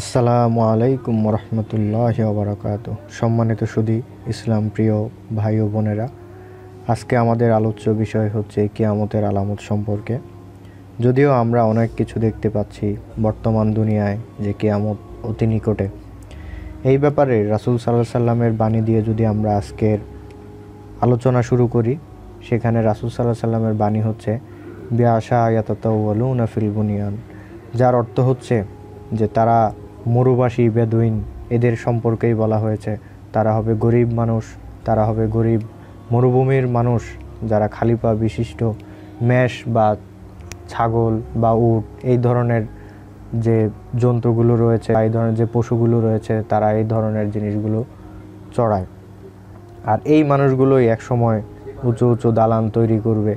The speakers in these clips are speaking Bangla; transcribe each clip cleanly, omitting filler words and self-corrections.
আসসালামু আলাইকুম রহমতুল্লাহি ওয়া বারাকাতুহু। সম্মানিত সুধী ইসলাম প্রিয় ভাই ও বোনেরা, আজকে আমাদের আলোচ্য বিষয় হচ্ছে কিয়ামতের আলামত সম্পর্কে। যদিও আমরা অনেক কিছু দেখতে পাচ্ছি বর্তমান দুনিয়ায় যে কিয়ামত অতি নিকটে, এই ব্যাপারে রাসূল সাল্লাল্লাহু আলাইহি সাল্লামের বাণী দিয়ে যদি আমরা আজকের আলোচনা শুরু করি, সেখানে রাসূল সাল্লাল্লাহু আলাইহি সাল্লামের বাণী হচ্ছে বিআশা ইয়াতাতাওয়ালুনা ফিল বুনিয়ান, যার অর্থ হচ্ছে যে তারা মরুবাসী বেদুইন, এদের সম্পর্কেই বলা হয়েছে। তারা হবে গরিব মানুষ, তারা হবে গরিব মরুভূমির মানুষ, যারা খালি পা বিশিষ্ট মেষ বা ছাগল বা উট এই ধরনের যে জন্তুগুলো রয়েছে, এই ধরনের যে পশুগুলো রয়েছে, তারা এই ধরনের জিনিসগুলো চড়ায়। আর এই মানুষগুলোই একসময় উঁচু উঁচু দালান তৈরি করবে,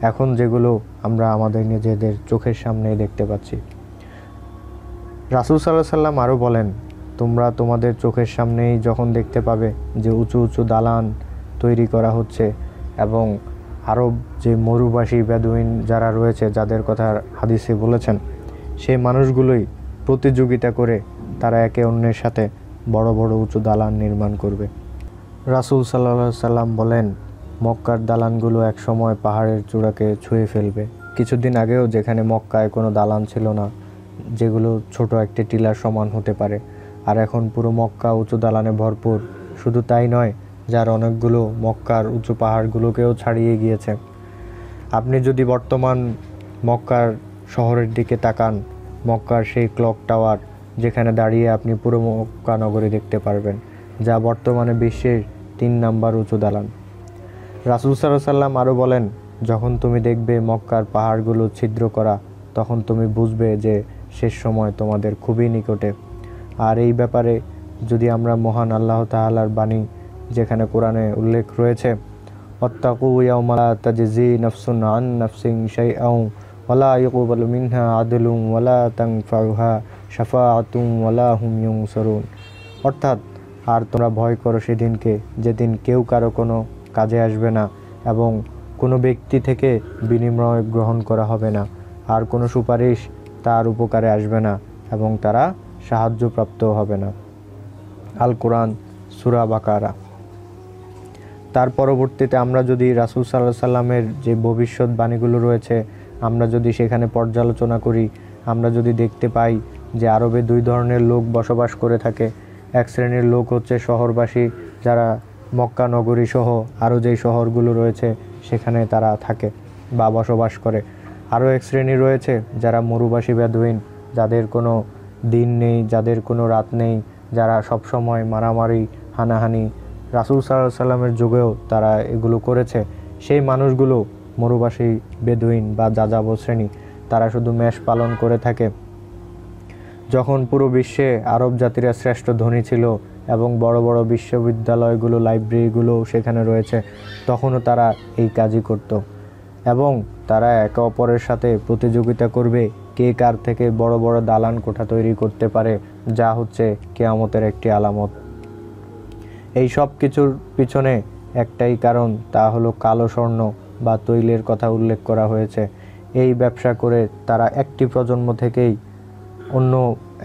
এখন যেগুলো আমরা আমাদের নিজেদের চোখের সামনেই দেখতে পাচ্ছি। রাসূল সাল্লাল্লাহু আলাইহি সাল্লাম আরও বলেন, তোমরা তোমাদের চোখের সামনেই যখন দেখতে পাবে যে উঁচু উঁচু দালান তৈরি করা হচ্ছে, এবং আরব যে মরুবাসী বেদুইন যারা রয়েছে, যাদের কথা হাদিসে বলেছেন, সেই মানুষগুলোই প্রতিযোগিতা করে তারা একে অন্যের সাথে বড় বড় উঁচু দালান নির্মাণ করবে। রাসূল সাল্লাল্লাহু আলাইহি সাল্লাম বলেন, মক্কার দালানগুলো একসময় পাহাড়ের চূড়াকে ছুঁয়ে ফেলবে। কিছুদিন আগেও যেখানে মক্কায় কোনো দালান ছিল না, যেগুলো ছোট একটি টিলার সমান হতে পারে, আর এখন পুরো মক্কা উঁচু দালানে ভরপুর। শুধু তাই নয়, যার অনেকগুলো মক্কার উঁচু পাহাড়গুলোকেও ছাড়িয়ে গিয়েছে। আপনি যদি বর্তমান মক্কার শহরের দিকে তাকান, মক্কার সেই ক্লক টাওয়ার, যেখানে দাঁড়িয়ে আপনি পুরো মক্কা নগরী দেখতে পারবেন, যা বর্তমানে বিশ্বের 3 নাম্বার উঁচু দালান। রাসূল সাল্লাল্লাহু আলাইহি সাল্লাম আরও বলেন, যখন তুমি দেখবে মক্কার পাহাড়গুলো ছিদ্র করা, তখন তুমি বুঝবে যে শেষ সময় তোমাদের খুবই নিকটে। আর এই ব্যাপারে যদি আমরা মহান আল্লাহ তাআলার বাণী, যেখানে কোরআনে উল্লেখ রয়েছে, ওয়াত্তাকু ইয়াওমা লা তাজজি নাফসুন আন নাফসিন শাইআন ওয়ালা ইউকবালু মিনহা আদলুন ওয়ালা তানফাউহা শাফাআতুন ওয়ালা হুম ইউনসারুন। অর্থাৎ, আর তোমরা ভয় করো সেদিনকে, যেদিন কেউ কারো কোনো কাজে আসবে না, এবং কোনো ব্যক্তি থেকে বিনিময় গ্রহণ করা হবে না, আর কোনো সুপারিশ তার উপকারে আসবে না, এবং তারা সাহায্যপ্রাপ্ত হবে না। আল কোরআন, সূরা বাকারা। তার পরবর্তীতে আমরা যদি রাসূল সাল্লাল্লাহু আলাইহি সাল্লামের যে ভবিষ্যৎবাণীগুলো রয়েছে, আমরা যদি সেখানে পর্যালোচনা করি, আমরা যদি দেখতে পাই যে আরবে 2 ধরনের লোক বসবাস করে থাকে। এক শ্রেণীর লোক হচ্ছে শহরবাসী, যারা মক্কা নগরী সহ আরও যেই শহরগুলো রয়েছে সেখানে তারা থাকে বা বসবাস করে। আরও এক শ্রেণী রয়েছে যারা মরুবাসী বেদুইন, যাদের কোনো দিন নেই, যাদের কোনো রাত নেই, যারা সবসময় মারামারি হানাহানি, রাসূল সাল্লাল্লাহু আলাইহি সাল্লামের যুগেও তারা এগুলো করেছে। সেই মানুষগুলো মরুবাসী বেদুইন বা যাযাবর শ্রেণী, তারা শুধু মেষ পালন করে থাকে। যখন পুরো বিশ্বে আরব জাতিরা শ্রেষ্ঠ ধনী ছিল এবং বড় বড় বিশ্ববিদ্যালয়গুলো, লাইব্রেরিগুলো সেখানে রয়েছে, তখনও তারা এই কাজই করত, এবং তারা একে অপরের সাথে প্রতিযোগিতা করবে কে কার থেকে বড় বড় দালান কোঠা তৈরি করতে পারে, যা হচ্ছে কিয়ামতের একটি আলামত। এই সব কিছুর পিছনে একটাই কারণ, তা হলো কালো স্বর্ণ বা তৈলের কথা উল্লেখ করা হয়েছে। এই ব্যবসা করে তারা একটি প্রজন্ম থেকেই অন্য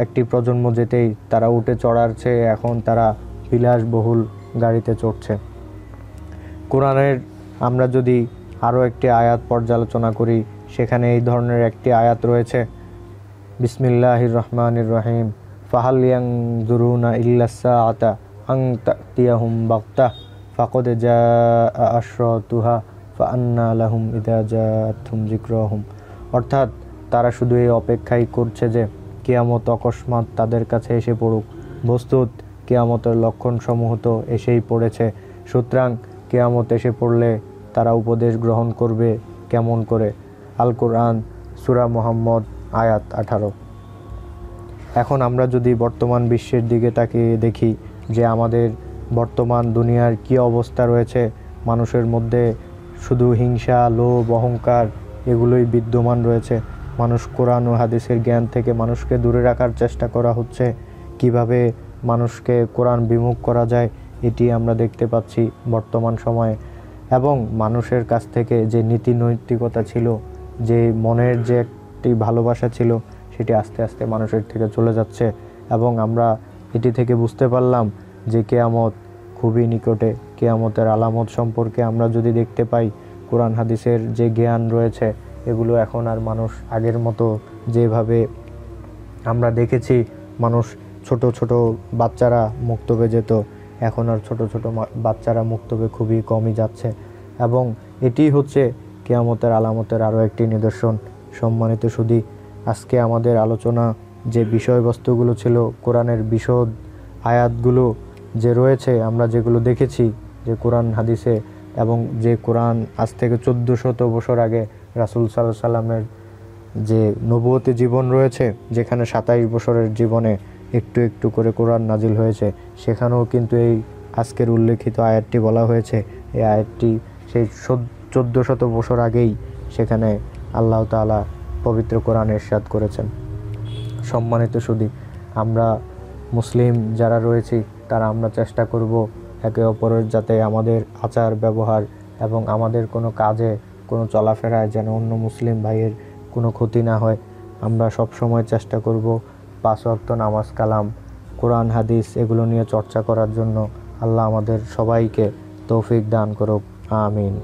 একটি প্রজন্ম যেতেই তারা উঠে চড়ার চেয়ে এখন তারা বিলাসবহুল গাড়িতে চড়ছে। কোরআনের আমরা যদি আরও একটি আয়াত পর্যালোচনা করি, সেখানে এই ধরনের একটি আয়াত রয়েছে, বিসমিল্লাহির রহমানির রহিম, ফাহাল ইয়ানজুরুনা ইল্লাস সাআতা আন তাতিয়াহুম বাগতাহ ফাকাদ জাআ আশরাতুহা ফাআন্না লাহুম ইযা জাআতহুম যিকরাহুম। অর্থাৎ, তারা শুধু এই অপেক্ষাই করছে যে কিয়ামত অকস্মাৎ তাদের কাছে এসে পড়ুক। বস্তুত কিয়ামতের লক্ষণসমূহ তো এসেই পড়েছে, সুতরাং কিয়ামত এসে পড়লে তারা উপদেশ গ্রহণ করবে কেমন করে? আল কোরআন, সূরা মুহাম্মদ, আয়াত 18। এখন আমরা যদি বর্তমান বিশ্বের দিকে তাকিয়ে দেখি যে আমাদের বর্তমান দুনিয়ার কী অবস্থা রয়েছে, মানুষের মধ্যে শুধু হিংসা, লোভ, অহংকার এগুলোই বিদ্যমান রয়েছে। মানুষ কোরআন ও হাদিসের জ্ঞান থেকে মানুষকে দূরে রাখার চেষ্টা করা হচ্ছে। কিভাবে মানুষকে কোরআন বিমুখ করা যায়, এটি আমরা দেখতে পাচ্ছি বর্তমান সময়ে। এবং মানুষের কাছ থেকে যে নীতি নৈতিকতা ছিল, যে মনের যে একটি ভালোবাসা ছিল, সেটি আস্তে আস্তে মানুষের থেকে চলে যাচ্ছে। এবং আমরা এটি থেকে বুঝতে পারলাম যে কেয়ামত খুবই নিকটে। কেয়ামতের আলামত সম্পর্কে আমরা যদি দেখতে পাই, কোরআন হাদিসের যে জ্ঞান রয়েছে এগুলো এখন আর মানুষ আগের মতো যেভাবে আমরা দেখেছি মানুষ ছোট ছোট বাচ্চারা মুক্তবে যেত, এখন আর ছোট ছোট বাচ্চারা মুক্তবে খুবই কমই যাচ্ছে। এবং এটি হচ্ছে কিয়ামতের আলামতের আরও একটি নিদর্শন। সম্মানিত সুধী, আজকে আমাদের আলোচনা যে বিষয়বস্তুগুলো ছিল, কোরআনের বিশদ আয়াতগুলো যে রয়েছে, আমরা যেগুলো দেখেছি যে কোরআন হাদিসে, এবং যে কোরআন আজ থেকে 1400 বছর আগে রাসূল সাল্লাল্লাহু আলাইহি সাল্লামের যে নবুয়তি জীবন রয়েছে, যেখানে 27 বছরের জীবনে একটু একটু করে কোরআন নাজিল হয়েছে, সেখানেও কিন্তু এই আজকের উল্লেখিত আয়াতটি বলা হয়েছে। এই আয়াতটি সেই 1400 বছর আগেই সেখানে আল্লাহ তাআলা পবিত্র কোরআন ইরশাদ করেছেন। সম্মানিত সুধী, আমরা মুসলিম যারা রয়েছি তারা আমরা চেষ্টা করব একে অপরের যাতে আমাদের আচার ব্যবহার এবং আমাদের কোনো কাজে, কোনো চলাফেরায় যেন অন্য মুসলিম ভাইয়ের কোনো ক্ষতি না হয়। আমরা সব সময় চেষ্টা করব 5 ওয়াক্ত নামাজ কালাম, কোরআন হাদিস এগুলো নিয়ে চর্চা করার জন্য। আল্লাহ আমাদের সবাইকে তৌফিক দান করুক, আমিন।